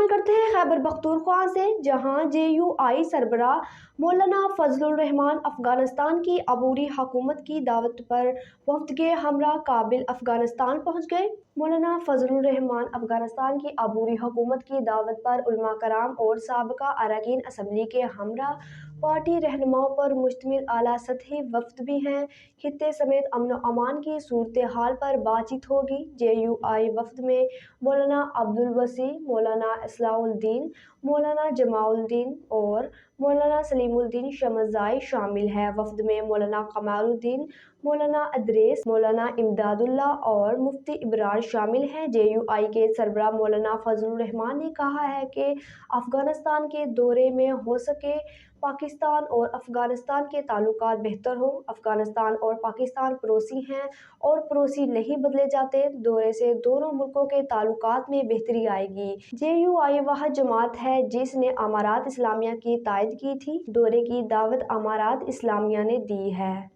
شامل کرتے ہیں خیبر پختونخوا سے، جہاں JUI سربراہ مولانا فضل الرحمان افغانستان کی عبوری حکومت کی دعوت پر وفد کے ہمراہ کابل افغانستان پہنچ گئے۔ مولانا فضل الرحمان افغانستان کی عبوری حکومت کی دعوت پر علماء کرام اور سابقہ اراکین اسمبلی کے ہمراہ پارٹی رہنماؤں پر مشتمل اعلیٰ سطحی وفد بھی ہیں۔ خطے سمیت امن و امان کی صورتحال پر بات چیت ہوگی۔ JUI وفد میں مولانا عبدالوسیع، مولانا اصلاح الدین، مولانا جماع الدین اور مولانا سلیم الدین شمسزائی شامل ہیں۔ وفد میں مولانا کمال الدین، مولانا ادریس، مولانا امداد اللہ اور مفتی ابرار شامل ہیں۔ JUI کے سربراہ مولانا فضل الرحمان نے کہا ہے کہ افغانستان کے دورے میں ہو سکے پاکستان اور افغانستان کے تعلقات بہتر ہوں۔ افغانستان اور پاکستان پڑوسی ہیں اور پڑوسی نہیں بدلے جاتے۔ دورے سے دونوں ملکوں کے تعلقات میں بہتری آئے گی۔ JUI وہ جماعت ہے جس نے امارات اسلامیہ کی تائید کی تھی۔ دورے کی دعوت امارات اسلامیہ نے دی ہے۔